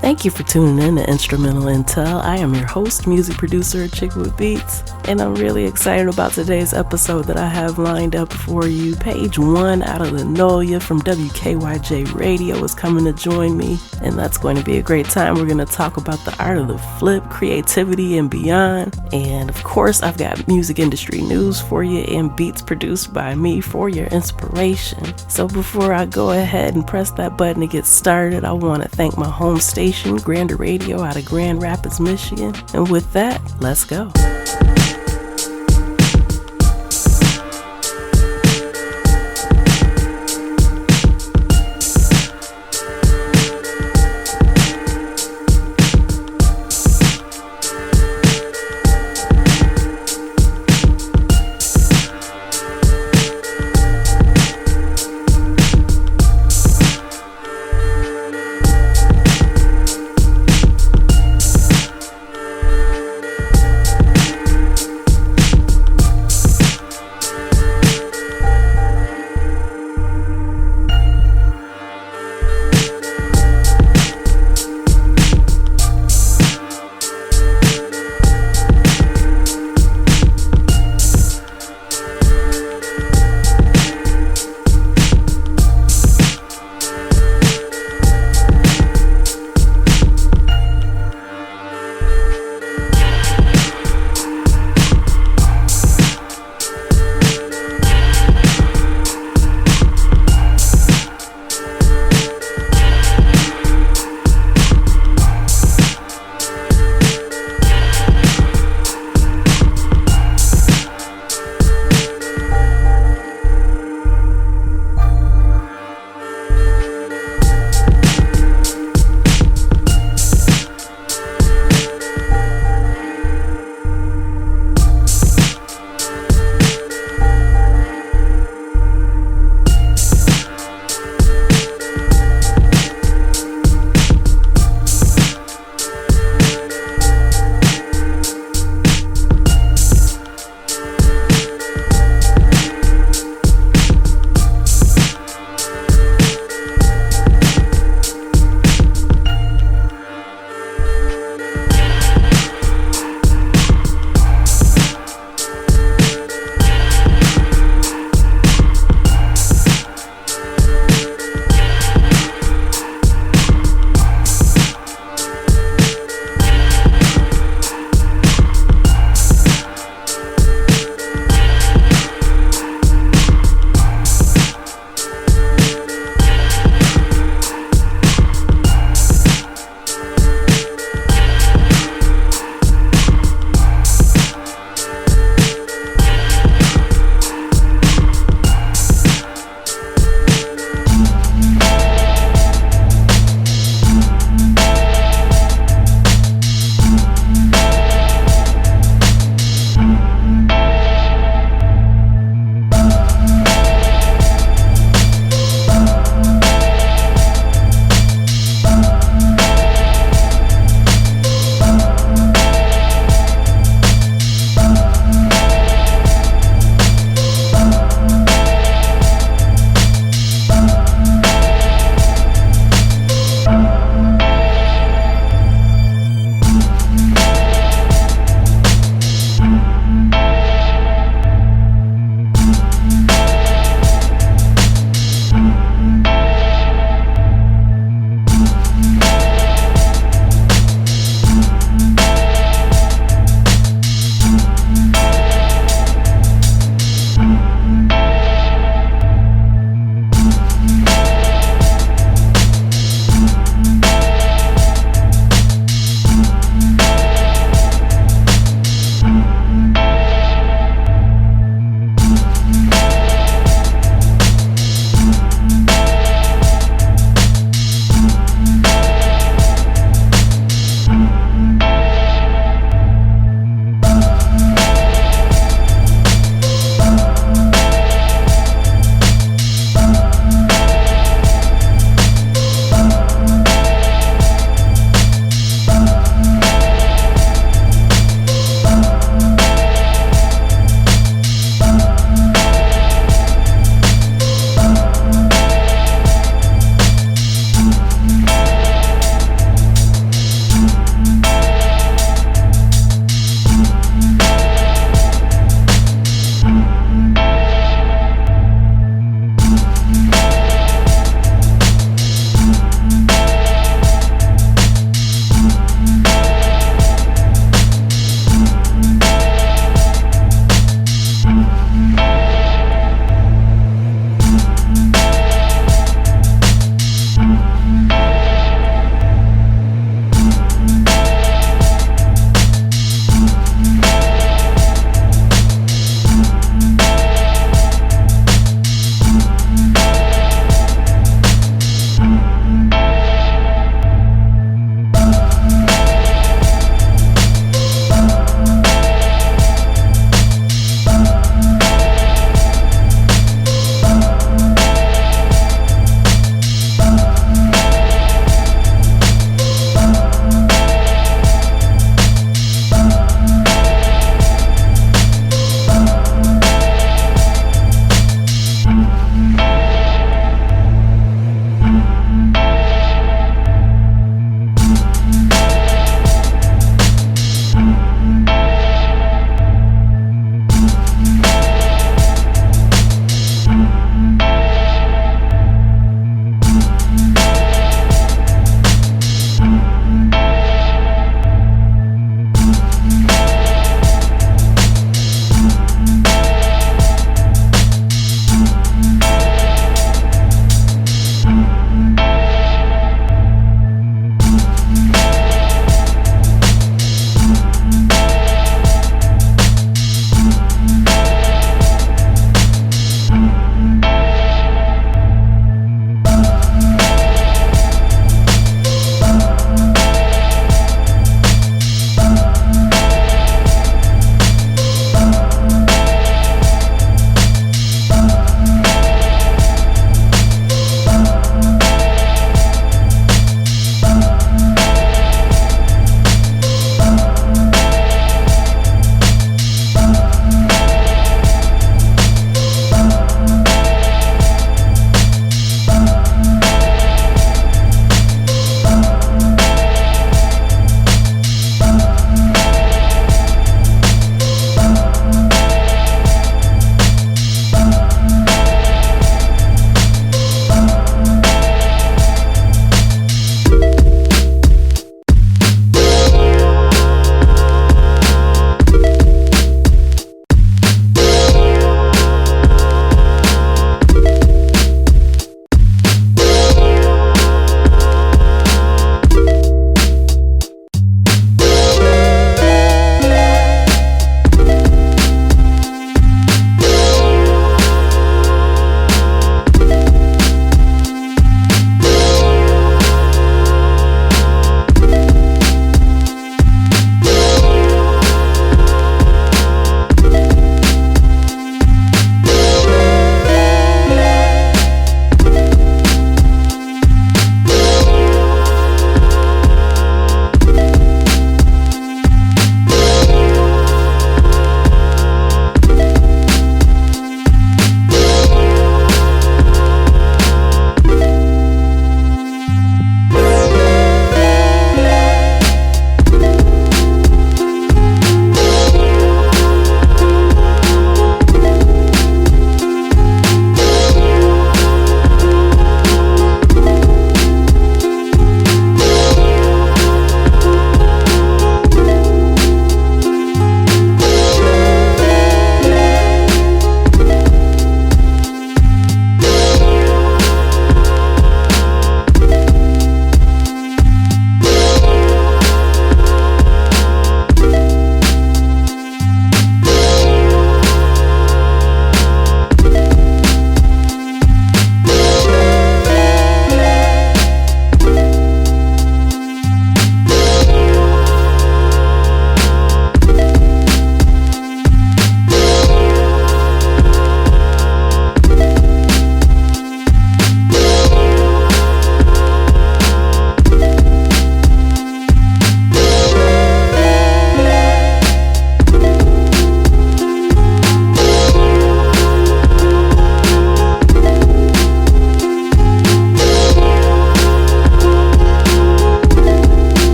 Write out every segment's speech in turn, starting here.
Thank you for tuning in to Instrumental Intel. I am your host, music producer, Chick with Beats, and I'm really excited about today's episode that I have lined up for you. Page1ne out of Linolia from WKYJ Radio is coming to join me, and that's going to be a great time. We're going to talk about the art of the flip, creativity, and beyond. And of course, I've got music industry news for you and beats produced by me for your inspiration. So before I go ahead and press that button to get started, I want to thank my home station, Grander Radio out of Grand Rapids, Michigan. And with that, let's go.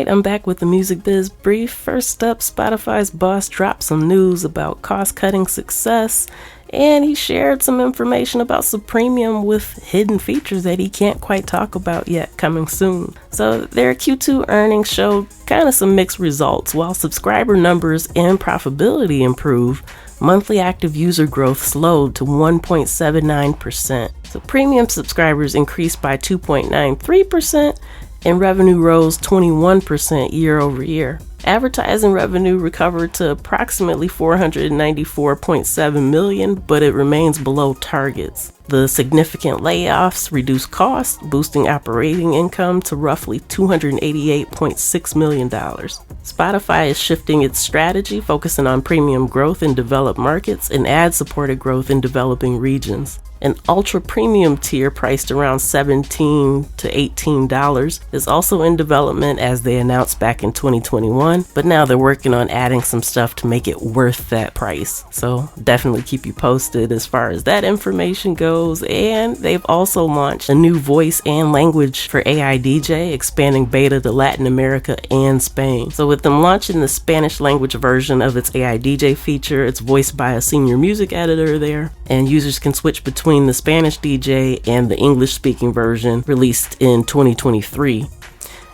Alright, I'm back with the Music Biz Brief. First up, Spotify's boss dropped some news about cost-cutting success, and he shared some information about some premium with hidden features that he can't quite talk about yet, coming soon. So their Q2 earnings showed kind of some mixed results. While subscriber numbers and profitability improved, monthly active user growth slowed to 1.79%. So premium subscribers increased by 2.93%, and revenue rose 21% year over year. Advertising revenue recovered to approximately $494.7 million, but it remains below targets. The significant layoffs reduced costs, boosting operating income to roughly $288.6 million. Spotify is shifting its strategy, focusing on premium growth in developed markets and ad-supported growth in developing regions. An ultra-premium tier priced around $17 to $18 is also in development, as they announced back in 2021, but now they're working on adding some stuff to make it worth that price. So definitely keep you posted as far as that information goes. And they've also launched a new voice and language for AI DJ, expanding beta to Latin America and Spain. So with them launching the Spanish language version of its AI DJ feature, it's voiced by a senior music editor there, and users can switch between the Spanish DJ and the English-speaking version released in 2023.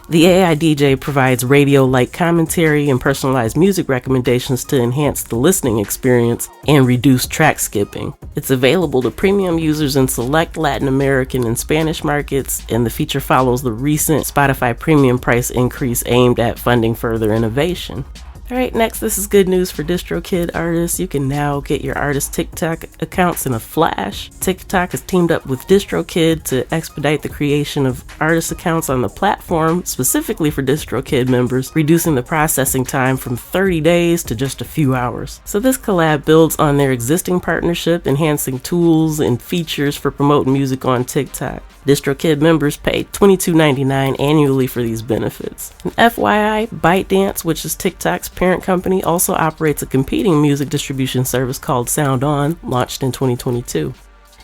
The AI DJ provides radio-like commentary and personalized music recommendations to enhance the listening experience and reduce track skipping. It's available to premium users in select Latin American and Spanish markets, and the feature follows the recent Spotify premium price increase aimed at funding further innovation. Alright, next, this is good news for DistroKid artists. You can now get your artist TikTok accounts in a flash. TikTok has teamed up with DistroKid to expedite the creation of artist accounts on the platform, specifically for DistroKid members, reducing the processing time from 30 days to just a few hours. So this collab builds on their existing partnership, enhancing tools and features for promoting music on TikTok. DistroKid members pay $22.99 annually for these benefits. And FYI, ByteDance, which is TikTok's parent company, also operates a competing music distribution service called SoundOn, launched in 2022.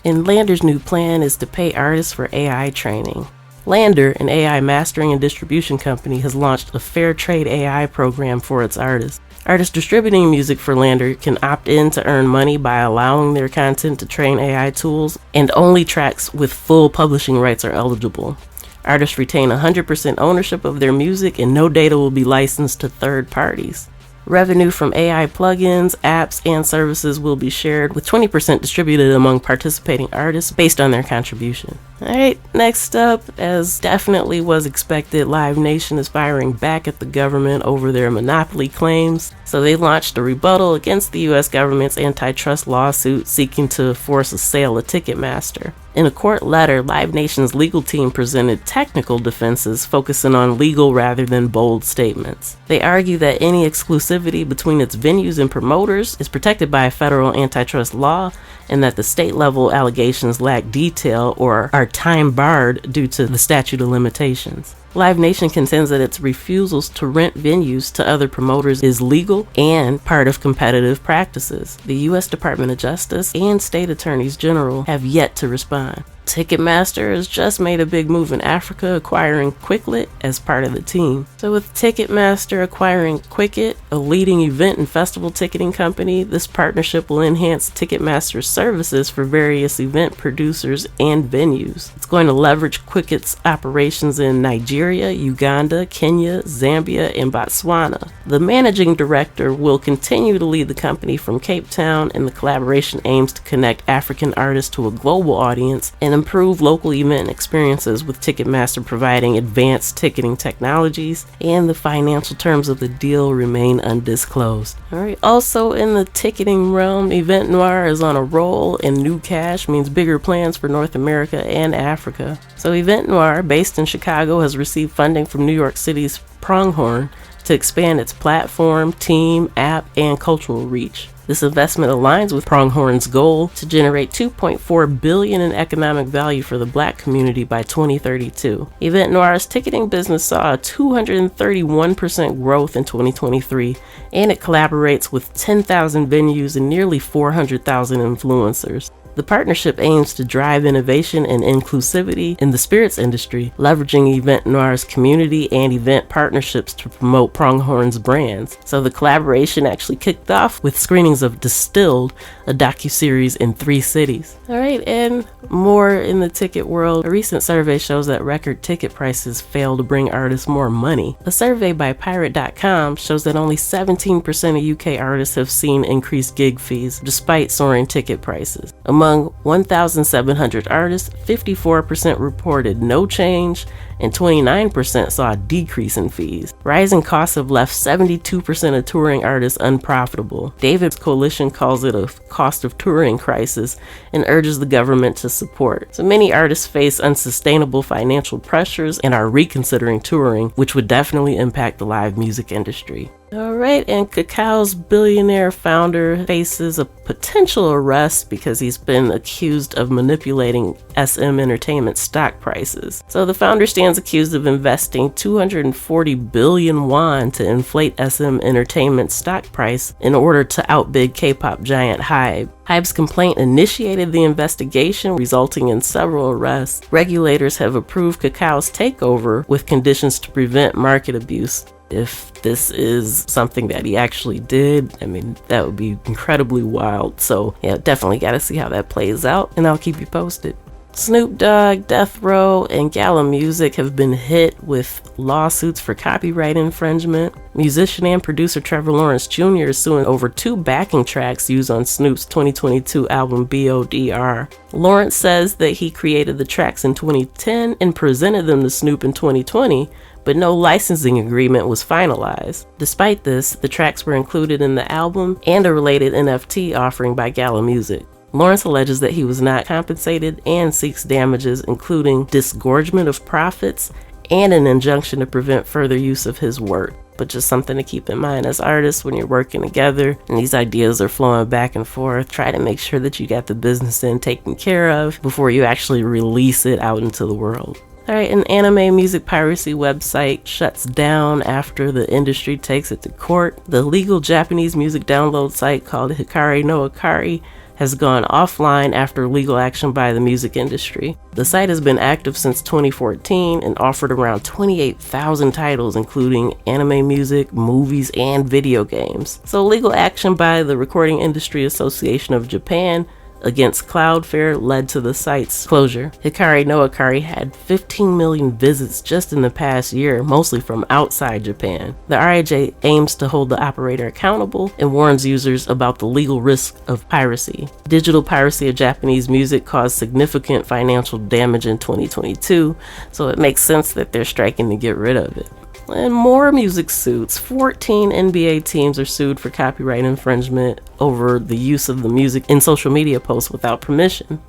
And Lander's new plan is to pay artists for AI training. Lander, an AI mastering and distribution company, has launched a fair trade AI program for its artists. Artists distributing music for Lander can opt in to earn money by allowing their content to train AI tools, and only tracks with full publishing rights are eligible. Artists retain 100% ownership of their music, and no data will be licensed to third parties. Revenue from AI plugins, apps, and services will be shared, with 20% distributed among participating artists based on their contribution. Alright, next up, as definitely was expected, Live Nation is firing back at the government over their monopoly claims. So they launched a rebuttal against the US government's antitrust lawsuit seeking to force a sale of Ticketmaster. In a court letter, Live Nation's legal team presented technical defenses focusing on legal rather than bold statements. They argue that any exclusivity between its venues and promoters is protected by a federal antitrust law, and that the state-level allegations lack detail or are time-barred due to the statute of limitations. Live Nation contends that its refusals to rent venues to other promoters is legal and part of competitive practices. The U.S. Department of Justice and state attorneys general have yet to respond. Ticketmaster has just made a big move in Africa, acquiring Quiklet as part of the team. So with Ticketmaster acquiring Quicket, a leading event and festival ticketing company, this partnership will enhance Ticketmaster's services for various event producers and venues. It's going to leverage Quicket's operations in Nigeria, Uganda, Kenya, Zambia, and Botswana. The managing director will continue to lead the company from Cape Town, and the collaboration aims to connect African artists to a global audience and improve local event experiences, with Ticketmaster providing advanced ticketing technologies, and the financial terms of the deal remain undisclosed. Alright, also in the ticketing realm, Event Noir is on a roll, and new cash means bigger plans for North America and Africa. So Event Noir, based in Chicago, has received funding from New York City's Pronghorn to expand its platform, team, app, and cultural reach. This investment aligns with Pronghorn's goal to generate $2.4 billion in economic value for the Black community by 2032. Event Noir's ticketing business saw a 231% growth in 2023, and it collaborates with 10,000 venues and nearly 400,000 influencers. The The partnership aims to drive innovation and inclusivity in the spirits industry, leveraging Event Noir's community and event partnerships to promote Pronghorn's brands. So the collaboration actually kicked off with screenings of Distilled, a docuseries in 3 cities. Alright, and more in the ticket world. A recent survey shows that record ticket prices fail to bring artists more money. A survey by Pirate.com shows that only 17% of UK artists have seen increased gig fees, despite soaring ticket prices. Among 1,700 artists, 54% reported no change, and 29% saw a decrease in fees. Rising costs have left 72% of touring artists unprofitable. David's coalition calls it a cost of touring crisis and urges the government to support. So many artists face unsustainable financial pressures and are reconsidering touring, which would definitely impact the live music industry. Alright, and Cacao's billionaire founder faces a potential arrest because he's been accused of manipulating SM Entertainment stock prices. So the founder stands accused of investing 240 billion won to inflate SM Entertainment's stock price in order to outbid K-pop giant HYBE. HYBE's complaint initiated the investigation, resulting in several arrests. Regulators have approved Cacao's takeover with conditions to prevent market abuse. If this is something that he actually did, I mean, that would be incredibly wild. So yeah, definitely got to see how that plays out, and I'll keep you posted. Snoop Dogg, Death Row, and Gala Music have been hit with lawsuits for copyright infringement. Musician and producer Trevor Lawrence Jr. is suing over 2 backing tracks used on Snoop's 2022 album BODR. Lawrence says that he created the tracks in 2010 and presented them to Snoop in 2020, but no licensing agreement was finalized. Despite this, the tracks were included in the album and a related NFT offering by Gala Music. Lawrence alleges that he was not compensated and seeks damages, including disgorgement of profits and an injunction to prevent further use of his work. But just something to keep in mind as artists when you're working together and these ideas are flowing back and forth. Try to make sure that you got the business end taken care of before you actually release it out into the world. Alright, an anime music piracy website shuts down after the industry takes it to court. The legal Japanese music download site called Hikari no Akari has gone offline after legal action by the music industry. The site has been active since 2014 and offered around 28,000 titles, including anime music, movies, and video games. So legal action by the Recording Industry Association of Japan against Cloudflare led to the site's closure. Hikari no Akari had 15 million visits just in the past year, mostly from outside Japan. The RIJ aims to hold the operator accountable and warns users about the legal risk of piracy. Digital piracy of Japanese music caused significant financial damage in 2022, so it makes sense that they're striking to get rid of it. And more music suits. 14 NBA teams are sued for copyright infringement over the use of the music in social media posts without permission.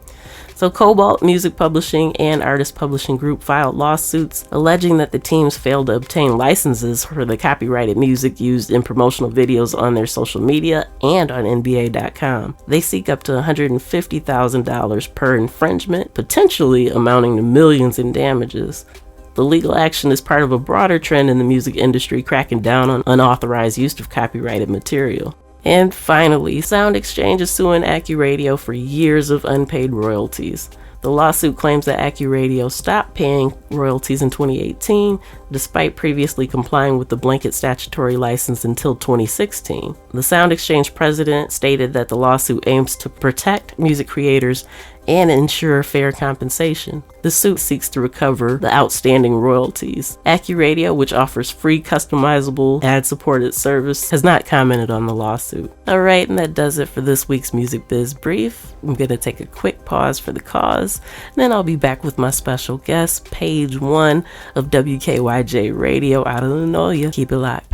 So Cobalt Music Publishing and Artist Publishing Group filed lawsuits alleging that the teams failed to obtain licenses for the copyrighted music used in promotional videos on their social media and on NBA.com. They seek up to $150,000 per infringement, potentially amounting to millions in damages. The legal action is part of a broader trend in the music industry cracking down on unauthorized use of copyrighted material. And finally, Sound Exchange is suing AccuRadio for years of unpaid royalties. The lawsuit claims that AccuRadio stopped paying royalties in 2018, despite previously complying with the blanket statutory license until 2016. The Sound Exchange president stated that the lawsuit aims to protect music creators and ensure fair compensation. The suit seeks to recover the outstanding royalties. AccuRadio, which offers free customizable ad-supported service, has not commented on the lawsuit. Alright, and that does it for this week's Music Biz Brief. I'm going to take a quick pause for the cause, and then I'll be back with my special guest, Page1ne of WKYJ Radio out of Lanoya. Keep it locked.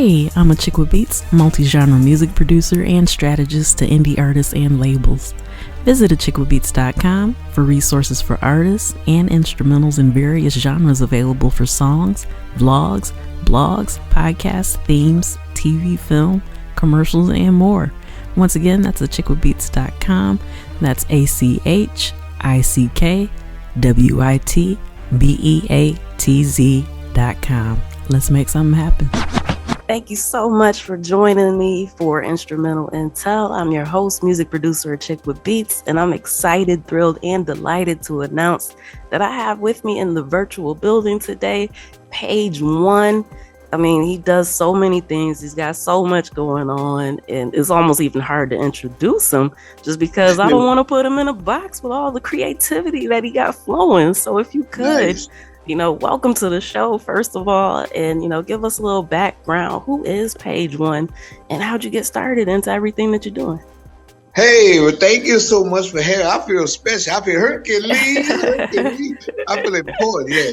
Hey, I'm a chick with beats, multi-genre music producer and strategist to indie artists and labels. Visit achickwithbeats.com for resources for artists and instrumentals in various genres available for songs, vlogs, blogs, podcasts, themes, TV, film, commercials, and more. Once again, that's achickwithbeats.com. That's ACHICKWITBEATZ.com. Let's make something happen. Thank you so much for joining me for Instrumental Intel. I'm your host, music producer, A Chick with Beats, and I'm excited, thrilled, and delighted to announce that I have with me in the virtual building today, Page1ne. I mean, he does so many things. He's got so much going on, and it's almost even hard to introduce him just because I don't want to put him in a box with all the creativity that he got flowing. So if you could... Nice. Welcome to the show, first of all, and, give us a little background. Who is Page1ne, and how'd you get started into everything that you're doing? Hey, well, thank you so much for having me. I feel special. I feel Hercules. I feel important, yeah.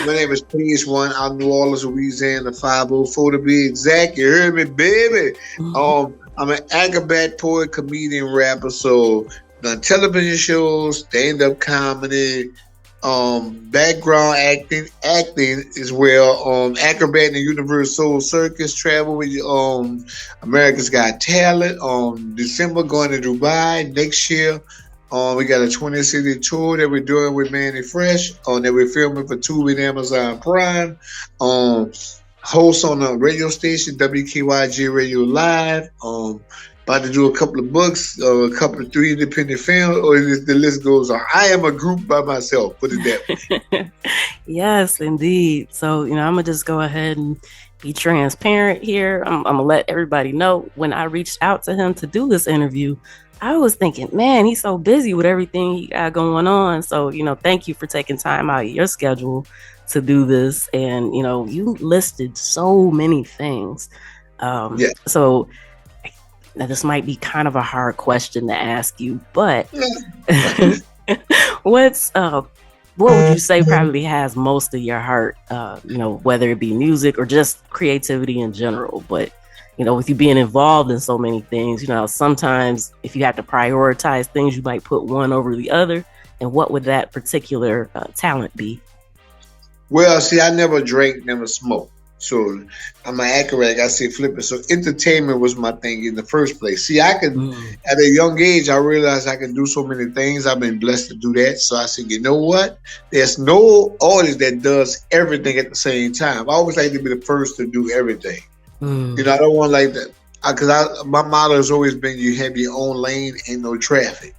My name is Page1ne. I'm New Orleans, Louisiana, 504 to be exact. You heard me, baby. Mm-hmm. I'm an acrobat, poet, comedian, rapper, so done television shows, stand-up comedy, background acting as well. Acrobat in the Universal Circus, travel with America's Got Talent. December going to Dubai next year. We got a 20-city tour that we're doing with Manny Fresh. That we're filming for Tubi and Amazon Prime. Host on a radio station, WKYG Radio Live. About to do a couple of books, a couple of 3 independent films, or the list goes on. I am a group by myself, put it that way. Yes, indeed. So, I'm going to just go ahead and be transparent here. I'm going to let everybody know when I reached out to him to do this interview, I was thinking, man, he's so busy with everything he got going on. So, thank you for taking time out of your schedule to do this. And, you listed so many things. So... Now, this might be kind of a hard question to ask you, but what would you say probably has most of your heart, whether it be music or just creativity in general? But, with you being involved in so many things, sometimes if you have to prioritize things, you might put one over the other. And what would that particular talent be? Well, see, I never drank, never smoked. So I'm an acrobat, I say flipping. So entertainment was my thing in the first place. See, I could, at a young age, I realized I could do so many things. I've been blessed to do that. So I said, you know what? There's no artist that does everything at the same time. I always like to be the first to do everything. I don't want like that. Because my motto has always been you have your own lane and no traffic.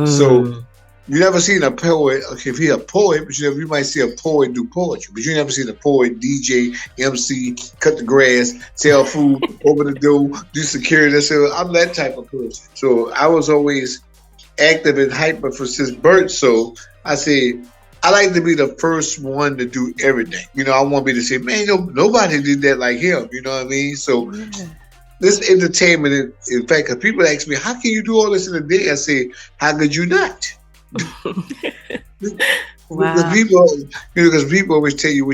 So you never seen a poet, okay, if he's a poet, but you might see a poet do poetry, but you never seen a poet, DJ, MC, cut the grass, sell food, open the door, do security. So I'm that type of person. So I was always active and hyper since birth. So I said, I like to be the first one to do everything. I want me to say, man, nobody did that like him. You know what I mean? So this entertainment, in fact, because people ask me, how can you do all this in a day? I say, how could you not? Wow. Because people always tell you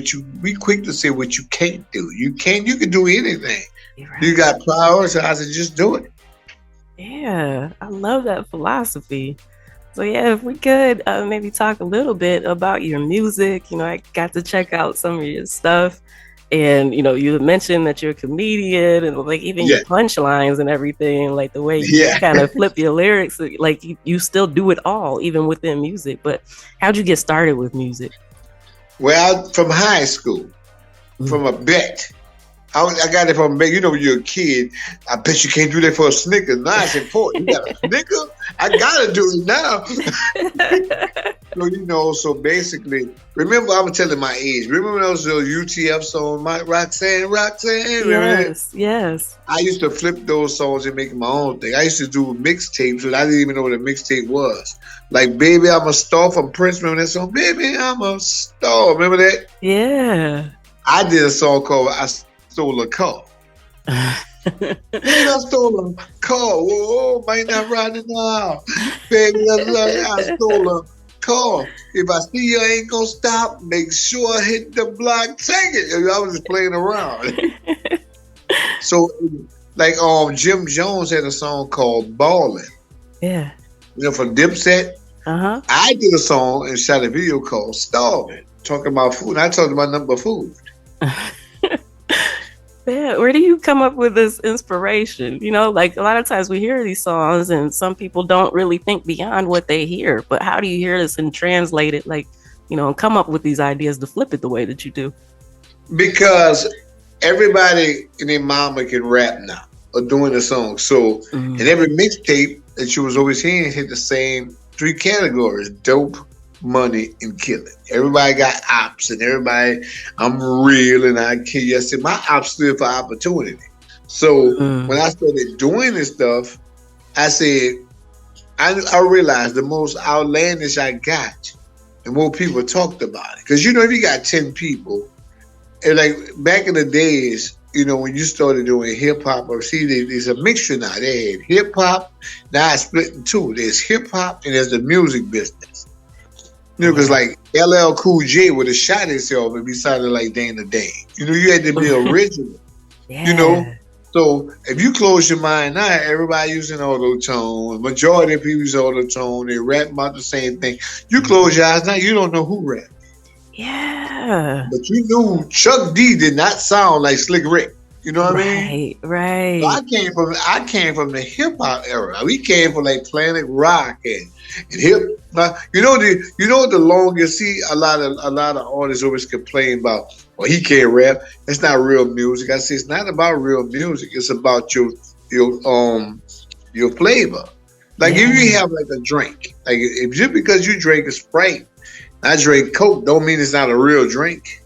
be quick to say what you can't do. You can do anything. Right. You got power, so I said just do it. Yeah, I love that philosophy. So yeah, if we could maybe talk a little bit about your music. I got to check out some of your stuff. And, you mentioned that you're a comedian and like even your punchlines and everything, like the way you kind of flip your lyrics, like you still do it all, even within music. But how'd you get started with music? Well, from high school, from a bet. I got it from, when you're a kid, I bet you can't do that for a Snicker. Now it's important. You got a Snicker? I got to do it now. So basically, remember, I'm telling my age. Remember those UTF songs, Roxanne? Yes. I used to flip those songs and make my own thing. I used to do mixtapes, but I didn't even know what a mixtape was. Like, Baby, I'm a Star from Prince. Remember that song? Baby, I'm a Star. Remember that? Yeah. I did a song called I Stole a Car. Baby, I stole a car. Whoa, might not ride it now. Baby, I stole a car. If I see you ain't gonna stop, make sure I hit the block. Take it. I was just playing around. So, like, Jim Jones had a song called "Ballin'." Yeah. For Dipset. Uh-huh. I did a song and shot a video called "Starving," talking about food. I talked about nothing but food. Yeah, where do you come up with this inspiration? Like a lot of times we hear these songs and some people don't really think beyond what they hear. But how do you hear this and translate it, like, and come up with these ideas to flip it the way that you do? Because everybody and their mama can rap now or doing a song. So, and every mixtape that you was always hearing hit the same 3 categories: dope, money, and killing. Everybody got ops, and everybody, I'm real and I kill you. I said my ops stood for opportunity. So when I started doing this stuff, I said, I realized the most outlandish I got, the more people talked about it. Because if you got 10 people, and like back in the days, when you started doing hip hop, or see, there's a mixture now. They had hip hop, now it's split in 2. There's hip hop and there's the music business. Because like LL Cool J would have shot himself if he sounded like Dana Dane. You had to be original. Yeah. So if you close your mind now, everybody using auto-tone. Majority of people use auto-tone. They rap about the same thing. You close your eyes now, you don't know who rap. Yeah. But you knew Chuck D did not sound like Slick Rick. You know what I mean? Right. So I came from the hip hop era. We came from like Planet Rock and hip. The longest. See, a lot of artists always complain about, well, he can't rap. It's not real music. I say it's not about real music. It's about your flavor. Like if you have like a drink, like if just because you drink a Sprite, I drink Coke, don't mean it's not a real drink.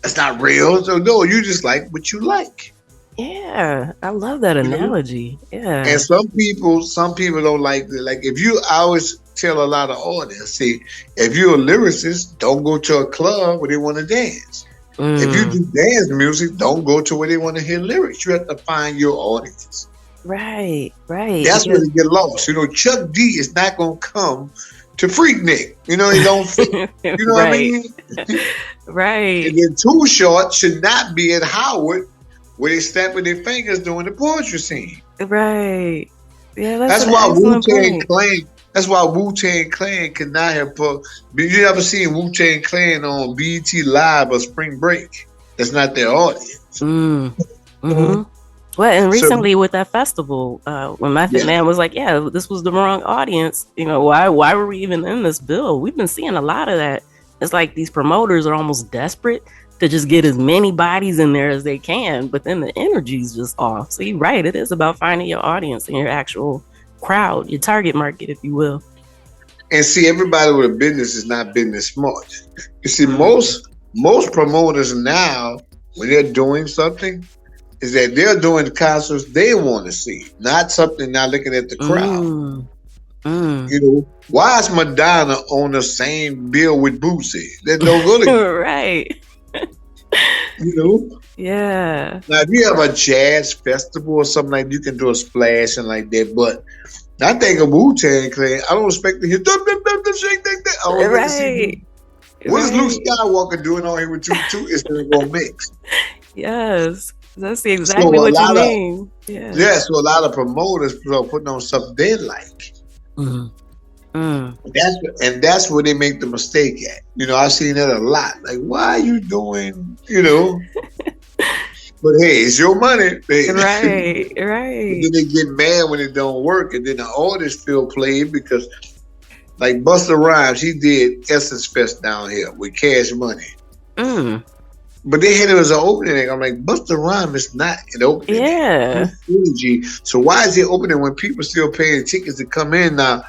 It's not real. So no, you just like what you like. Yeah, I love that analogy. Yeah. And some people don't like it. Like I always tell a lot of artists, see, if you're a lyricist, don't go to a club where they want to dance. If you do dance music, don't go to where they want to hear lyrics. You have to find your audience. Right. That's where they get lost. Chuck D is not gonna come to Freaknik. He don't fit. You know what I mean? Right. And then Too Short should not be at Howard where they snap with their fingers doing the poetry scene. Right. Yeah, that's why Wu-Tang Clan. That's why Wu-Tang Clan could not have put. You ever seen Wu-Tang Clan on BET Live or Spring Break? That's not their audience. Well, and recently with that festival, when Method Man was like, yeah, this was the wrong audience. Why were we even in this bill? We've been seeing a lot of that. It's like these promoters are almost desperate to just get as many bodies in there as they can, but then the energy's just off. So you're right. It is about finding your audience and your actual crowd, your target market, if you will. And see, everybody with a business is not business smart. You see, most promoters now, when they're doing something, is that they're doing concerts they want to see, not something not looking at the crowd. Why is Madonna on the same bill with Boosie? That don't go together. Right. Yeah. Now, if you have a jazz festival or something like that, you can do a splash and like that. But I think of Wu-Tang Clan, I don't expect to hear shake that. I don't expect to see. What is Luke Skywalker doing on here with two? It's going to mix. Yes. That's exactly what you mean. Yeah, so a lot of promoters are putting on stuff they like. That's where they make the mistake at. I've seen that a lot. Like, why are you doing, But hey, it's your money. Right. And then they get mad when it don't work, and then the artists feel played because, like Busta Rhymes, he did Essence Fest down here with Cash Money. But they had it as an opening act. I'm like, Busta Rhymes is not an opening act. So why is it opening when people still paying tickets to come in now?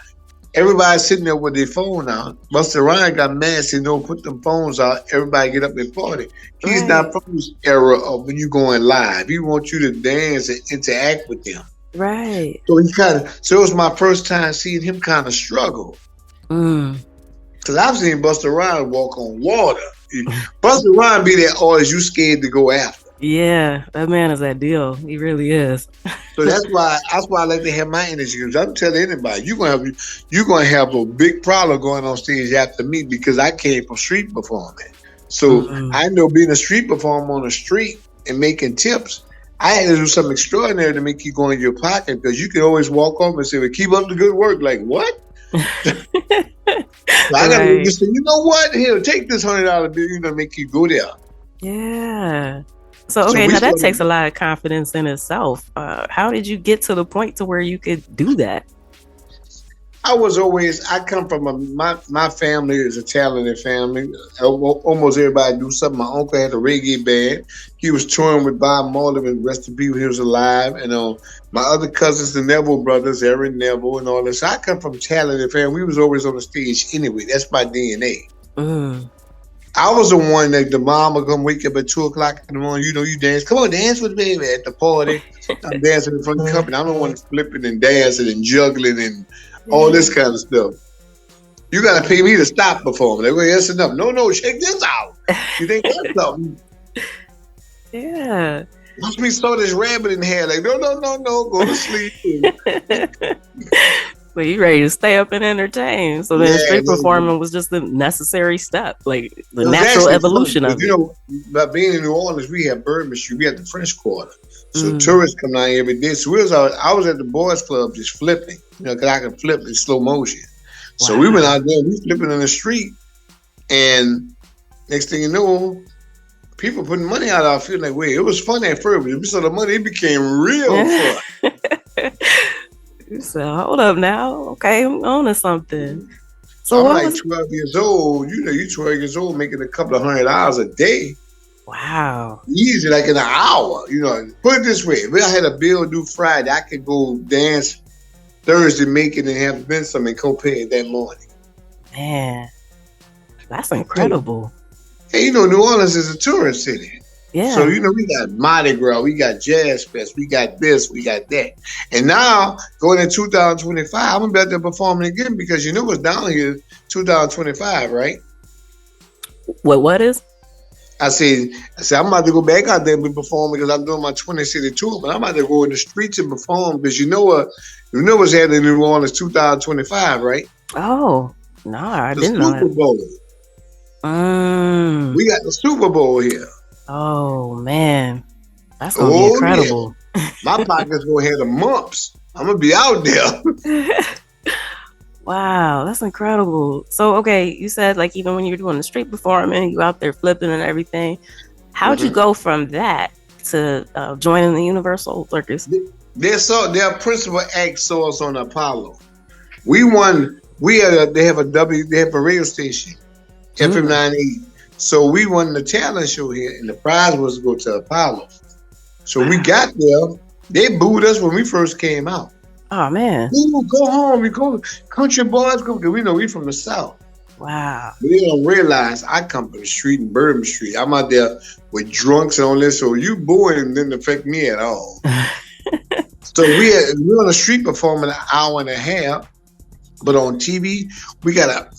Everybody's sitting there with their phone out. Busta Rhymes got mad, said, no, put them phones out. Everybody get up and party. He's not from this era of when you going live. He wants you to dance and interact with them. Right. So it was my first time seeing him kind of struggle. Because I've seen Busta Rhymes walk on water. Busta Rhymes be that artist you scared to go after. Yeah, that man is that deal. He really is. So that's why I like to have my energy. Because I'm telling anybody, you're gonna have a big problem going on stage after me because I came from street performing. So I know being a street performer on the street and making tips, I had to do something extraordinary to make you go in your pocket, because you could always walk off and say, well, keep up the good work. Like, what? So I got to just say, you know what? Here, take this $100 bill, make you go there. Yeah. So, okay, now that takes a lot of confidence in itself. How did you get to the point to where you could do that? I come from my family is a talented family. Almost everybody do something. My uncle had a reggae band. He was touring with Bob Marley, and rest in peace, he was alive. And my other cousins, the Neville brothers, Aaron Neville and all this. So I come from a talented family. We was always on the stage anyway. That's my DNA. I was the one that the mom would come wake up at 2:00 in the morning. You dance. Come on, dance with me at the party. I'm dancing in front of the company. I'm the one flipping and dancing and juggling and all this kind of stuff. You got to pay me to stop performing. They go, that's enough. No, shake this out. You think that's something? Yeah. Watch me sew this rabbit in hair. Like, no, go to sleep. So you ready to stay up and entertain. So then street performing was just the necessary step, like the natural evolution of it. By being in New Orleans, we had Bourbon Street. We had the French Quarter. So tourists come down every day. So I was at the boys club just flipping, because I could flip in slow motion. Wow. So we went out there, we flipping in the street, and next thing you know, people putting money out our field. Like, wait, it was fun at first, but we saw the money, it became real fun. You said, hold up now. Okay, I'm on to something. So I'm like 12 years old. You're 12 years old making a couple of $100 a day. Wow. Easy, like in an hour. Put it this way. If I had a bill due Friday, I could go dance Thursday, make it, and have been something and co-pay it that morning. Man, that's incredible. Hey, New Orleans is a tourist city. Yeah. So, we got Mardi Gras, we got Jazz Fest, we got this, we got that. And now, going in 2025, I'm going to be out there performing again, because what's down here, 2025, right? What is? I said, I'm about to go back out there and be performing, because I'm doing my 20-city tour, but I'm about to go in the streets and perform, because what's happening in New Orleans 2025, right? Oh, no, I didn't know that. Super Bowl. We got the Super Bowl here. Oh, man. That's going to be incredible. Yeah. My pocket's going to have the mumps. I'm going to be out there. Wow, that's incredible. So, okay, you said, like, even when you're doing the street performing, you out there flipping and everything. How'd you go from that to joining the Universal Circus? Their principal act saw us on Apollo. We won. They have a radio station, FM 98. So we won the talent show here, and the prize was to go to Apollo. So we got there. They booed us when we first came out. Oh, man. Ooh, go home. We go. Country boys go. Because we know we from the South. Wow. But they don't realize I come from the street in Bourbon Street. I'm out there with drunks and all this. So you booing didn't affect me at all. So we're on the street performing an hour and a half. But on TV, we got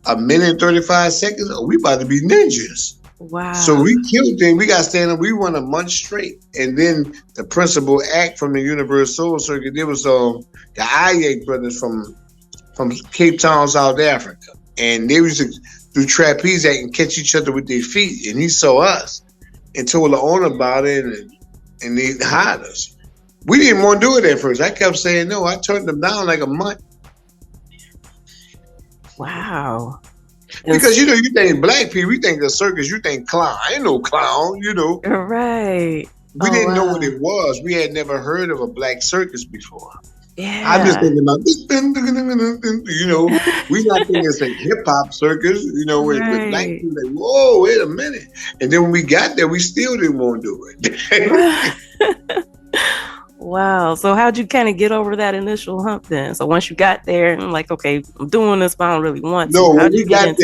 a minute and 35 seconds. Oh, we about to be ninjas. Wow. So we killed them. We got stand up. We won a month straight. And then the principal act from the Universal Circuit, there was the Ayek brothers from Cape Town, South Africa. And they used to do trapeze act and catch each other with their feet. And he saw us and told the owner about it, and they hired us. We didn't want to do it at first. I kept saying no. I turned them down like a month. Wow. Because, you think black people, you think the circus, you think clown. I ain't no clown, Right. We didn't know what it was. We had never heard of a black circus before. Yeah. I'm just thinking about, we not thinking it's a hip-hop circus, with black people. Like, whoa, wait a minute. And then when we got there, we still didn't want to do it. Wow. So how'd you kind of get over that initial hump then? So once you got there and like, okay, I'm doing this, but I don't really want to. No, when we got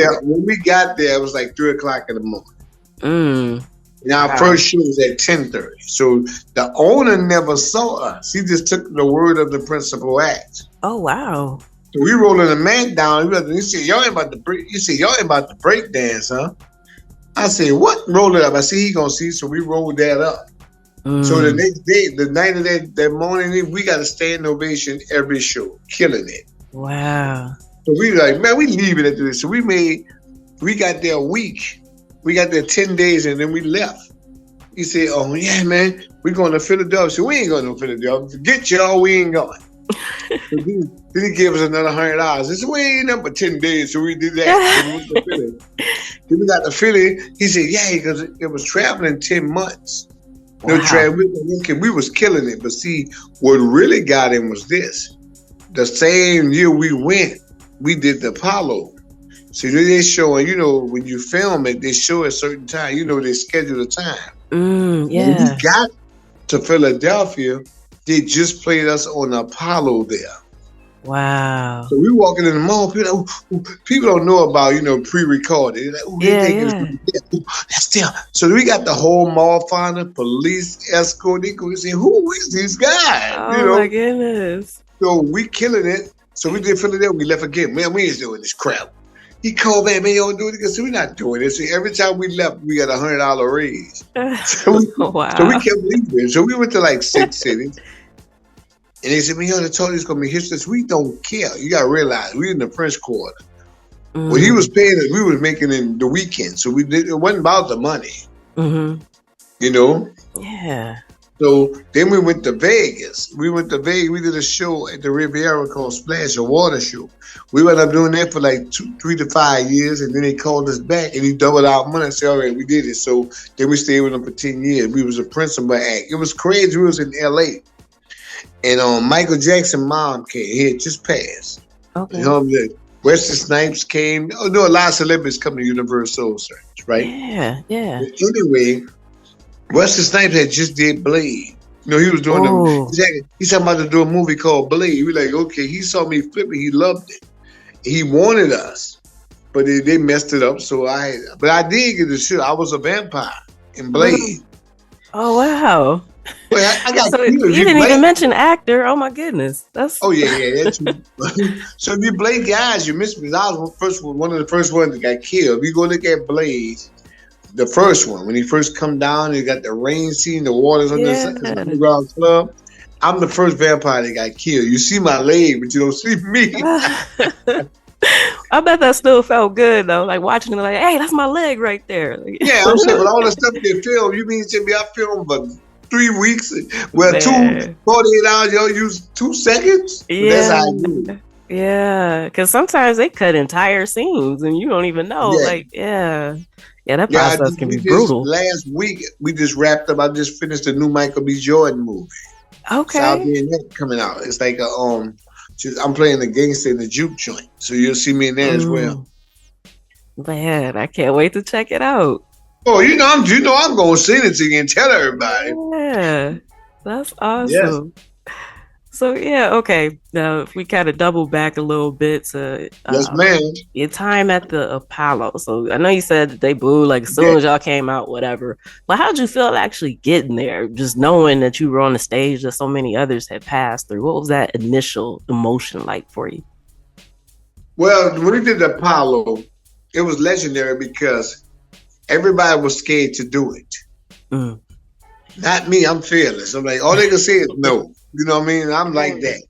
there, it was like 3:00 in the morning. And our first show was at 10:30. So the owner never saw us. He just took the word of the principal act. Oh, wow. So we rolling the man down. He said, y'all ain't about to break dance, huh? I said, what? Roll it up. I said, he gonna see. So we rolled that up. So the next day, the night of that morning, we got a standing ovation every show, killing it. Wow. So we like, man, we leave it at this. So we got there a week. We got there 10 days and then we left. He said, "Oh yeah, man, we going to Philadelphia." So we ain't going to Philadelphia. Forget y'all, we ain't going. So then he gave us another $100. He said, "We ain't up for 10 days," so we did that. So we went to Philly. Then we got to Philly. He said, "Yeah, because it was traveling 10 months." Wow. We was killing it. But see, what really got him was this. The same year we went, we did the Apollo. So they showing, when you film it, they show at a certain time. They schedule the time. Yeah. When we got to Philadelphia, they just played us on the Apollo there. Wow. So we walking in the mall, people don't know about, pre-recorded. They're like, they think it's them. So we got the whole mall finder, police, escort. They go and say, who is these guys? Oh my goodness. So we killing it. So we did Philadelphia. We left again. Man, we ain't doing this crap. He called back, man, you don't do it again. So we're not doing it. So every time we left, we got $100 raise. So we kept leaving. So we went to like 6 cities. And they said, man, the told it's going to be history. We don't care. You got to realize, we in the French Quarter. What he was paying us, we was making in the weekend. So it wasn't about the money. Yeah. So then we went to Vegas. We did a show at the Riviera called Splash, a water show. We went up doing that for like 3 to 5 years, and then they called us back, and he doubled our money and said, all right, we did it. So then we stayed with them for 10 years. We was a principal act. It was crazy. We was in L.A., and Michael Jackson's mom came. He had just passed. Okay. Wesley Snipes came. A lot of celebrities come to Universal Search, right? Yeah. But anyway, Wesley Snipes had just did Blade. He was doing he's talking about to do a movie called Blade. We like, okay, he saw me flipping. He loved it. He wanted us, but they messed it up. So I did get the show. I was a vampire in Blade. Oh, wow. Well, I got so you didn't even mention actor. Oh my goodness, that's. Oh yeah. That's so if you Blade guys, you missed me. I was one of the first ones that got killed. If you go look at Blade, the first one when he first come down, you got the rain scene, the waters on the underground club. I'm the first vampire that got killed. You see my leg, but you don't see me. I bet that still felt good though, like watching it. Like, hey, that's my leg right there. Yeah, I'm saying, with all the stuff they film, you mean to me I filmed for 3 weeks? Well, 48 hours, y'all use 2 seconds? Yeah. That's how I do it. Yeah, because sometimes they cut entire scenes and you don't even know. Yeah. That process can be brutal. Last week, we just wrapped up. I just finished the new Michael B. Jordan movie. Okay. South Vietnam coming out. It's like I'm playing the gangster in the juke joint, so you'll see me in there as well. Man, I can't wait to check it out. Oh, I'm gonna send it to you and tell everybody. Yeah, that's awesome. Yes. So okay. Now, if we kind of double back a little bit to yes, ma'am. Your time at the Apollo. So I know you said that they booed like as soon as y'all came out, whatever. But how did you feel actually getting there? Just knowing that you were on the stage that so many others had passed through. What was that initial emotion like for you? Well, when we did the Apollo, it was legendary because everybody was scared to do it. Not me. I'm fearless. I'm like, all they can say is no. You know what I mean? I'm like that.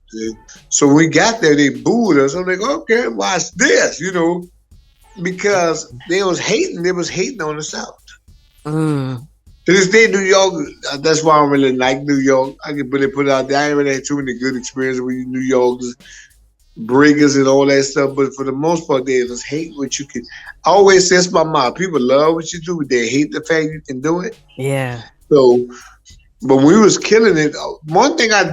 So when we got there, they booed us. I'm like, okay, watch this, because they was hating. They was hating on the South. To this day, New York, that's why I don't really like New York. I can really put it out there. I ain't really had too many good experiences with New Yorkers, breakers and all that stuff. But for the most part, they just hate what you can. I always say it's my mom. People love what you do, but they hate the fact you can do it. Yeah. So, but when we was killing it, one thing I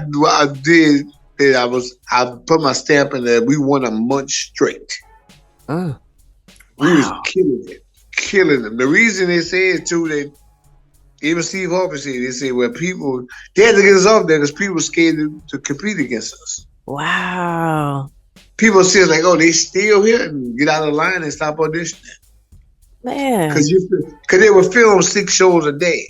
did that I put my stamp in there. We won a month straight. We was killing them. The reason they say it too, that even Steve Harper said, they say, well, people, they had to get us off there because people were scared to compete against us. Wow. People say like, oh, they still here, and get out of line and stop auditioning. Man. Because they would film 6 shows a day.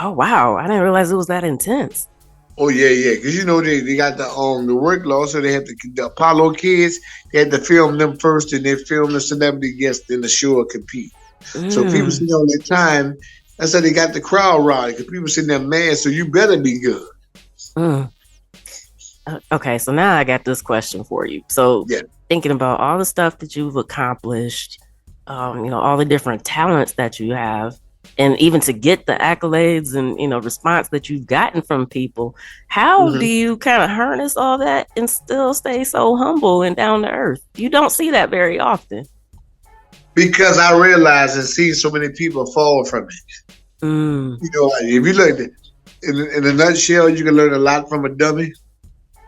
Oh, wow. I didn't realize it was that intense. Oh, yeah. Because, they got the work law, so they had the Apollo kids, they had to film them first, and they film the celebrity guests, then the show would compete. So people sitting on their time, that's how they got the crowd riding, because people sitting there mad, so you better be good. Okay, so now I got this question for you. So thinking about all the stuff that you've accomplished, all the different talents that you have, and even to get the accolades and, response that you've gotten from people, how do you kind of harness all that and still stay so humble and down to earth? You don't see that very often. Because I realize and see so many people fall from it. If you look at it, in a nutshell, you can learn a lot from a dummy.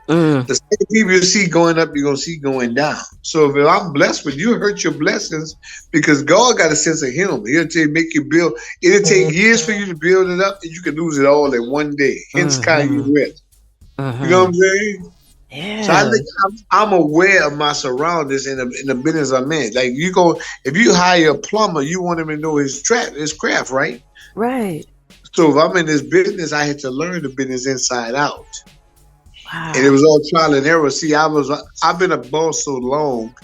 The same people you see going up, you're going to see going down. So if I'm blessed with you, hurt your blessings because God got a sense of humor. He'll make you build. It'll take years for you to build it up, and you can lose it all in one day. Hence, Kanye West. You know what I'm saying? Yeah. So I think I'm aware of my surroundings in the business I'm in. Like if you hire a plumber, you want him to know his craft, right? Right. So if I'm in this business, I had to learn the business inside out. Wow. And it was all trial and error. See, I've been a boss so long,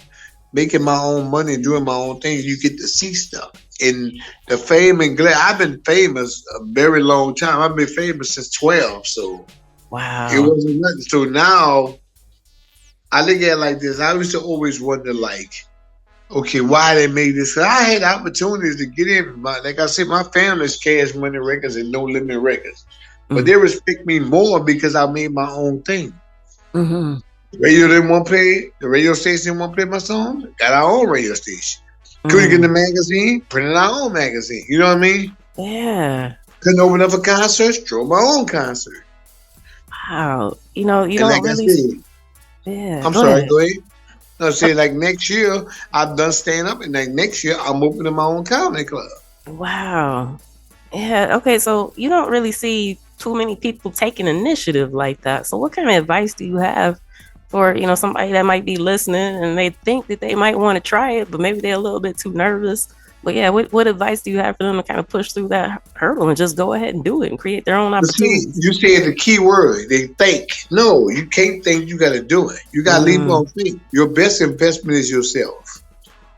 making my own money and doing my own thing. You get to see stuff. And the fame and glare. I've been famous a very long time. I've been famous since 12. So wow, it wasn't nothing. So now I look at it like this. I used to always wonder, like, okay, why they made this? I had opportunities to get in. Like I said, my family's Cash Money Records and No Limit Records. But they respect me more because I made my own thing. The radio didn't want to play. The radio station didn't want to play my song. Got our own radio station. Couldn't get in the magazine. Printed our own magazine. You know what I mean? Yeah. Couldn't open up a concert. Drove my own concert. Wow. You don't like really. Yeah. I'm sorry. Go ahead. No, I'm saying like next year I've done stand up, and like next year I'm opening my own comedy club. Wow. Yeah. Okay. So you don't really see too many people taking initiative like that. So what kind of advice do you have for, somebody that might be listening and they think that they might want to try it, but maybe they're a little bit too nervous? But yeah, what advice do you have for them to kind of push through that hurdle and just go ahead and do it and create their own opportunities? You said the key word, they think. No, you can't think, you got to do it. You got to leave on think. Your best investment is yourself.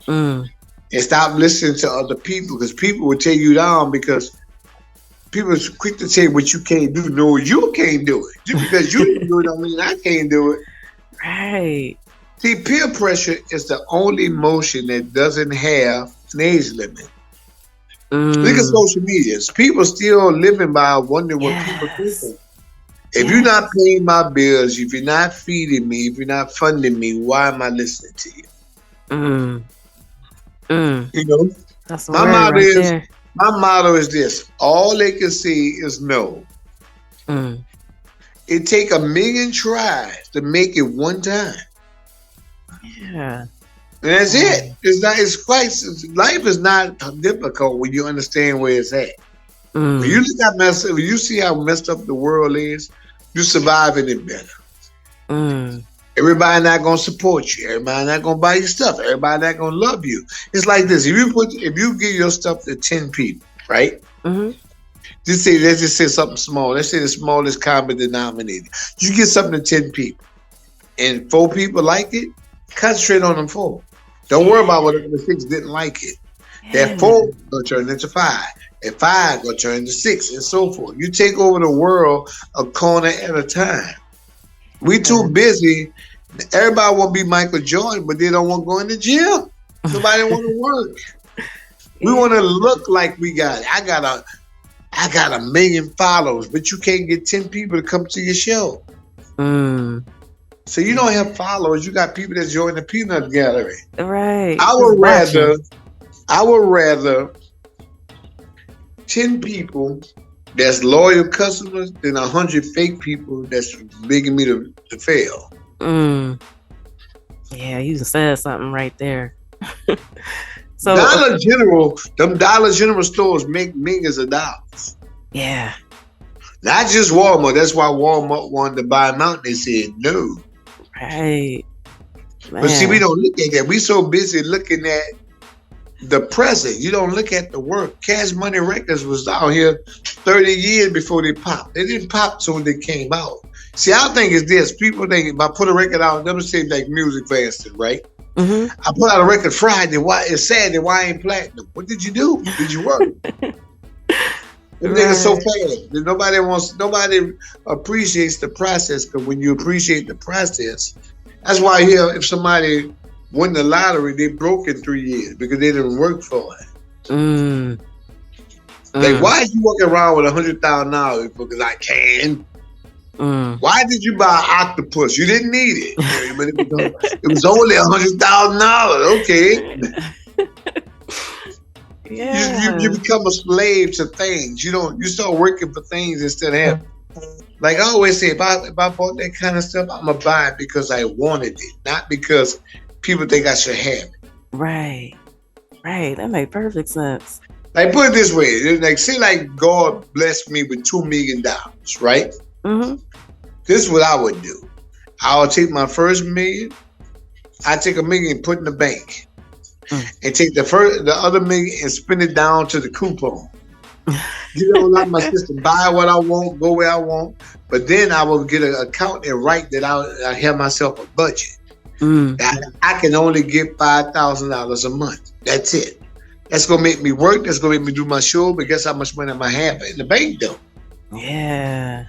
And stop listening to other people, because people will tear you down, because people are quick to tell you what you can't do. No, you can't do it. Just because you didn't do it don't mean I can't do it. Right. See, peer pressure is the only emotion that doesn't have an age limit. Look at social media. People still living by wondering what people think. If you're not paying my bills, if you're not feeding me, if you're not funding me, why am I listening to you? That's my motto right there. My motto is this: all they can see is no. It take 1 million tries to make it one time. Yeah. And that's it. Life is not difficult when you understand where it's at. When you when you see how messed up the world is, you surviving it better. Everybody not gonna support you. Everybody not gonna buy your stuff. Everybody not gonna love you. It's like this: if you give your stuff to 10 people, right? Let's just say something small. Let's say the smallest common denominator. You get something to 10 people, and 4 people like it. Concentrate on them 4. Don't worry about what the 6 didn't like it. That 4 gonna turn into 5. And 5 gonna turn into 6, and so forth. You take over the world a corner at a time. We too busy. Everybody want to be Michael Jordan, but they don't want to go in the gym. Nobody want to work. We want to look like we got it. I got 1 million followers, but you can't get 10 people to come to your show. So you don't have followers. You got people that join the peanut gallery. Right. I would rather 10 people that's loyal customers than 100 fake people that's begging me to fail. Yeah, you said something right there. So them Dollar General stores make millions of dollars. Yeah. Not just Walmart. That's why Walmart wanted to buy them out. They said no. Right. Man. But see, we don't look at that. We so busy looking at the present. You don't look at the work. Cash Money Records was out here 30 years before they popped. They didn't pop until they came out. See, our thing is this. People think if I put a record out, them say like music faster, right? I put out a record Friday. Why it's Saturday? Why ain't platinum? What did you do? Did you work? Them niggas so fast. Nobody appreciates the process, because when you appreciate the process, that's why here, if somebody won the lottery, they broke in 3 years because they didn't work for it. Like, why are you walking around with $100,000? Because I can. Why did you buy an octopus? You didn't need it. But it was only $100,000. Okay. Yeah. You become a slave to things. You start working for things instead of having. Like I always say, if I bought that kind of stuff, I'm gonna buy it because I wanted it, not because people think I should have it. Right. That made perfect sense. Like, put it this way, like, say like God blessed me with $2 million, right? This is what I would do. I would take my first $1 million, I take $1 million and put in the bank, and take the other $1 million and spend it down to the coupon. Let my sister buy what I want, go where I want, but then I will get an account and write that I have myself a budget. I can only get $5,000 a month. That's it. That's gonna make me work. That's gonna make me do my show. But guess how much money I have in the bank though? Yeah.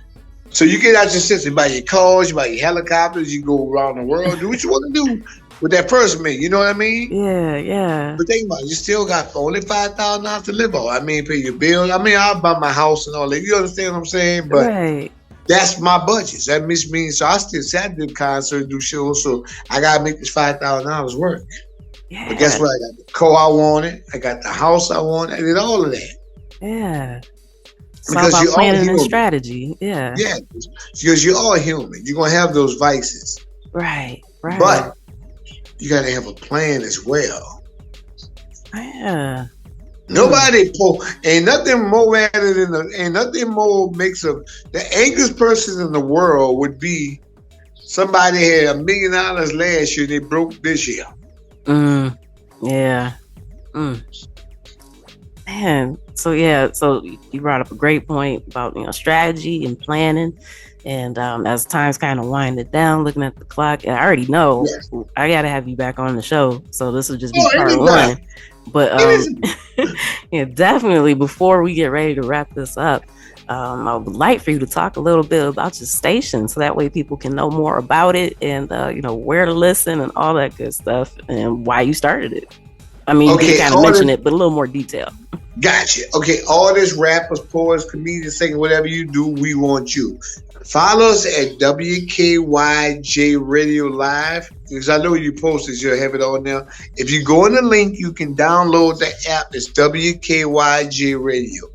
So you get out your system, you buy your cars, you buy your helicopters, you go around the world, do what you want to do with that first $1 million. You know what I mean? Yeah. But think about it, you still got only $5,000 to live on. I mean, pay your bills. I mean, I'll buy my house and all that. You understand what I'm saying? But that's my budget. That means so I still say I do concerts, do shows, so I gotta make this $5,000 work. Yeah. But guess what? I got the car I wanted, I got the house I wanted, I did all of that. Yeah. It's because all about planning and strategy. Yeah. Yeah. Because you're all human. You're gonna have those vices. Right. But you gotta have a plan as well. Yeah. Nobody ain't nothing more added ain't nothing more makes the angriest person in the world would be somebody had $1 million last year, they broke this year. Yeah. Man. So you brought up a great point about strategy and planning. And as time's kind of winding down, looking at the clock, and I already know I gotta have you back on the show. So this will just be part one. But definitely before we get ready to wrap this up, I would like for you to talk a little bit about your station, so that way people can know more about it and where to listen and all that good stuff and why you started it. I mean, you can kind of mention it, but a little more detail. Gotcha. Okay, all this rappers, poets, comedians, singing, whatever you do, we want you. Follow us at WKYJ Radio Live, because I know you posted, you'll have it on there. If you go on the link, you can download the app. It's WKYJ Radio.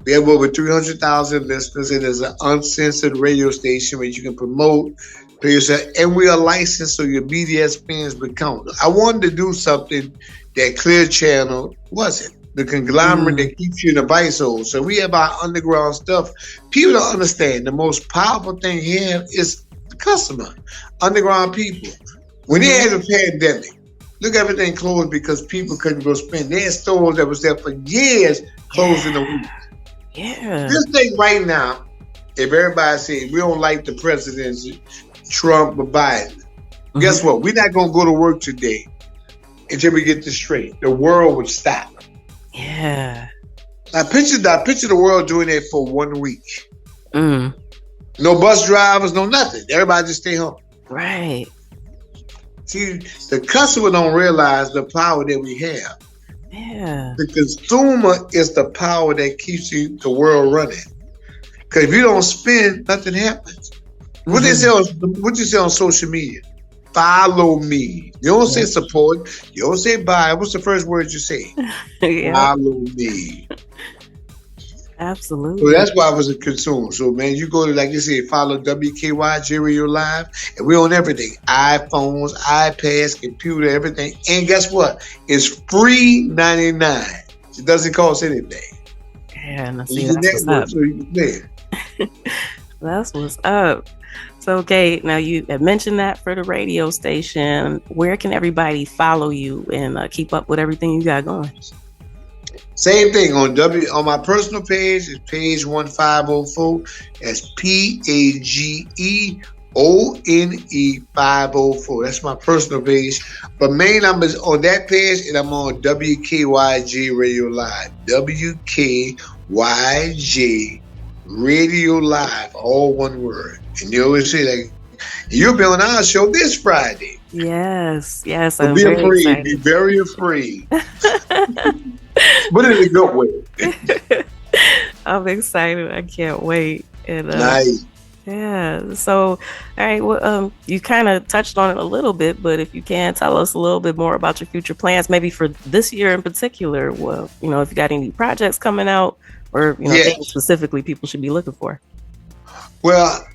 We have over 300,000 listeners, and it's an uncensored radio station where you can promote, play yourself, and we are licensed so your media spins become. I wanted to do something that Clear Channel wasn't. The conglomerate that keeps you in the vice hole. So we have our underground stuff. People don't understand. The most powerful thing here is the customer, underground people. When they had a pandemic, look, everything closed because people couldn't go spend. They had stores that was there for years closed in the week. Yeah. Just think right now, if everybody says we don't like the presidents, Trump or Biden, guess what? We're not going to go to work today until we get this straight. The world would stop. Yeah. I picture the world doing that for 1 week. No bus drivers, no nothing. Everybody just stay home. Right. See, the customer don't realize the power that we have. Yeah. The consumer is the power that keeps the world running. Because if you don't spend, nothing happens. What you say on social media? Follow me. You don't say support. You don't say buy. What's the first word you say? Follow me. Absolutely. So that's why I was a consumer. So, man, you go to, like you said, follow WKYJ Radio Live, and we're on everything. iPhones, iPads, computer, everything. And guess what? It's free 99. It doesn't cost anything. Yeah, and that's what's up. That's what's up. So, okay, now you had mentioned that for the radio station. Where can everybody follow you and keep up with everything you got going? Same thing on my personal page. It's Page1ne 504. That's PAGEONE 504. That's my personal page. But main numbers on that page, and I'm on WKYJ Radio Live. WKYJ Radio Live, all one word. And you always say that you'll be on our show this Friday. Yes. So I'm very afraid. Be very afraid. But in a good way. I'm excited. I can't wait. And Nice. yeah. So, all right. Well, you kind of touched on it a little bit, but if you can tell us a little bit more about your future plans, maybe for this year in particular. Well, if you got any projects coming out, or things specifically people should be looking for. Well,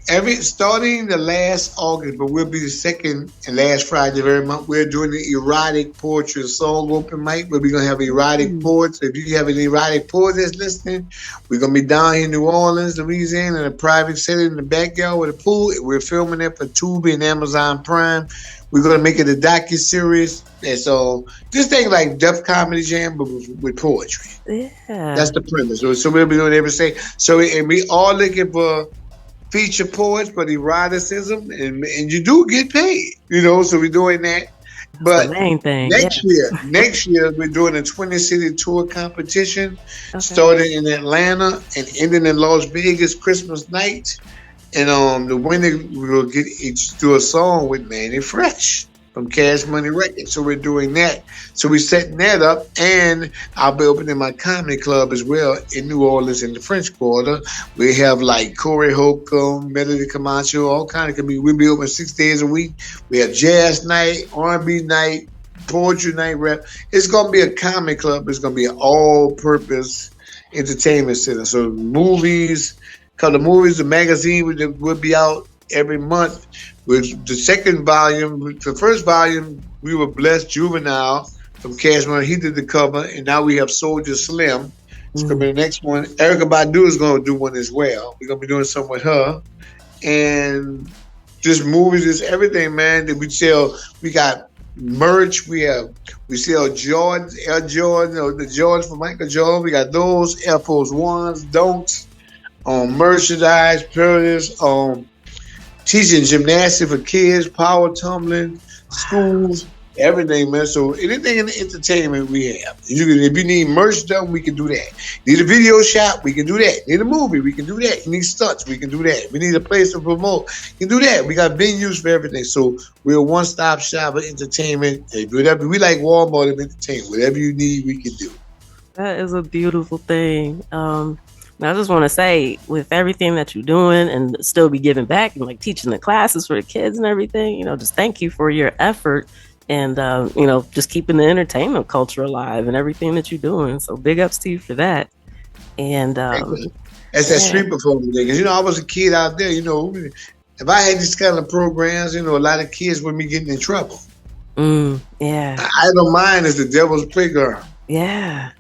starting the last August, but we'll be the second and last Friday of every month. We're doing the erotic poetry and song open mic, where we're gonna have erotic poets. If you have an erotic poet that's listening, we're gonna be down here in New Orleans, Louisiana, in a private setting in the backyard with a pool. We're filming it for Tubi and Amazon Prime. We're gonna make it a docu-series, and so just think like Def Comedy Jam, but with poetry. Yeah, that's the premise. So we'll be doing every say. So and we all looking for feature poets for eroticism, and you do get paid, so we're doing that. But the main thing. Next year we're doing a 20-city tour competition, starting in Atlanta and ending in Las Vegas Christmas night. And the winner will get each do a song with Manny Fresh from Cash Money Records. So we're doing that. So we're setting that up, and I'll be opening my comedy club as well in New Orleans in the French Quarter. We have like Corey Holcomb, Melody Camacho, all kind of comedy. We'll be open 6 days a week. We have jazz night, R&B night, poetry night, rap. It's going to be a comedy club. It's going to be an all-purpose entertainment center. So movies, the magazine will be out every month. With the second volume, the first volume, we were blessed Juvenile from Cash Money. He did the cover, and now we have Soldier Slim. It's going to be the next one. Erykah Badu is going to do one as well. We're going to be doing something with her. And just movies, just everything, man, that we sell. We got merch. We sell Jordans, Air Jordan, the Jordans for Michael Jordan. We got those, Air Force Ones, Don'ts, merchandise, purses, teaching gymnastics for kids, power tumbling, schools, everything, man. So anything in the entertainment we have. If you need merch done, we can do that. Need a video shop, we can do that. Need a movie, we can do that. You need stunts, we can do that. We need a place to promote, you can do that. We got venues for everything. So we're a one-stop shop of entertainment. Whatever we like Walmart of entertainment. Whatever you need, we can do. That is a beautiful thing. I just want to say, with everything that you're doing and still be giving back and like teaching the classes for the kids and everything, just thank you for your effort and, just keeping the entertainment culture alive and everything that you're doing. So big ups to you for that. And that's that street performance thing. Because, I was a kid out there, if I had these kind of programs, a lot of kids would be getting in trouble. Yeah. I don't mind as the devil's playground. Yeah,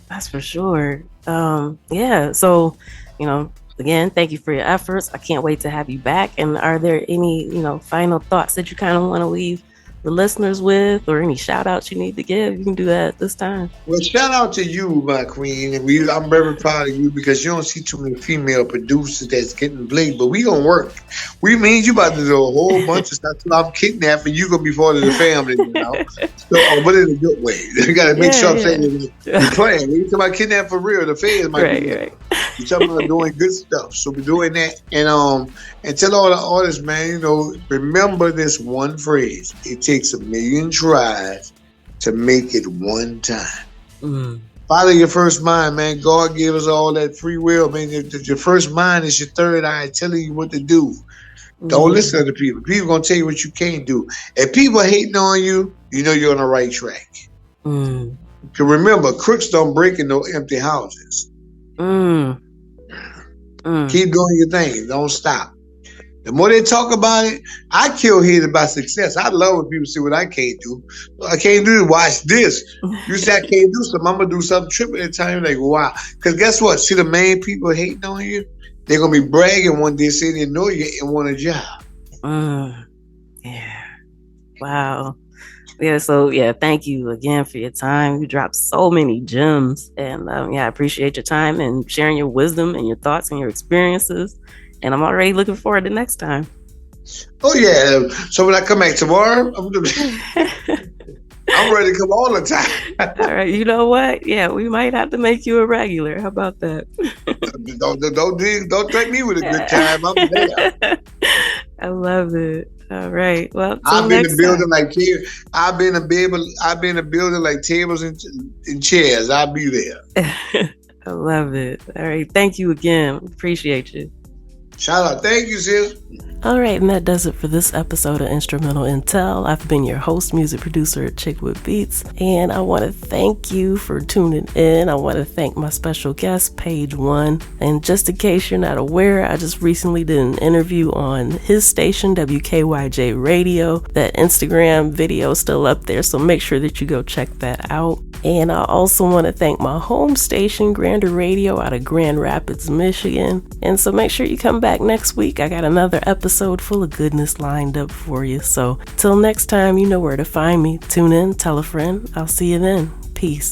that's for sure. Yeah. So, again, thank you for your efforts. I can't wait to have you back. And are there any, final thoughts that you kind of want to leave the listeners with, or any shout outs you need to give? You can do that this time. Well, shout out to you, my queen. And I'm very proud of you, because you don't see too many female producers that's getting bling, but we gonna work. We mean you about to do a whole bunch of stuff. I'm kidnapping you, gonna be part of the family, So, but in a good way. You gotta make sure I'm saying you're playing. When you talk about kidnap for real, the fans might be right. You're talking about doing good stuff. So we're doing that. And tell all the artists, man, remember this one phrase. It takes 1,000,000 tries to make it one time. Follow your first mind, man. God gave us all that free will, man. Your first mind is your third eye telling you what to do. Don't listen to people. People gonna tell you what you can't do. If people are hating on you, you're on the right track. So remember, crooks don't break in no empty houses. Keep doing your thing. Don't stop. The more they talk about it, I kill heads about success. I love when people say what I can't do. I can't do it. Watch this. You say I can't do something, I'm going to do something triple at a time. You're like, wow. Because guess what? See, the main people hating on you, they're going to be bragging one day, saying they know you and want a job. Yeah. Wow. Yeah, so thank you again for your time. You dropped so many gems, and I appreciate your time and sharing your wisdom and your thoughts and your experiences. And I'm already looking forward to next time. Oh yeah! So when I come back tomorrow, I'm ready to come all the time. All right, you know what? Yeah, we might have to make you a regular. How about that? Don't take me with a good time. I'm there. I love it. All right. Well, I've been in building like tables. I've been in building like tables and chairs. I'll be there. I love it. All right. Thank you again. Appreciate you. Shout out. Thank you, sis. All right, and that does it for this episode of Instrumental Intel. I've been your host, music producer at Chick with Beats, and I want to thank you for tuning in. I want to thank my special guest, Page1ne. And just in case you're not aware, I just recently did an interview on his station, WKYJ Radio. That Instagram video is still up there, so make sure that you go check that out. And I also want to thank my home station, Grander Radio, out of Grand Rapids, Michigan. And so make sure you come back next week. I got another episode full of goodness lined up for you. So till next time, you know where to find me. Tune in, tell a friend. I'll see you then. Peace.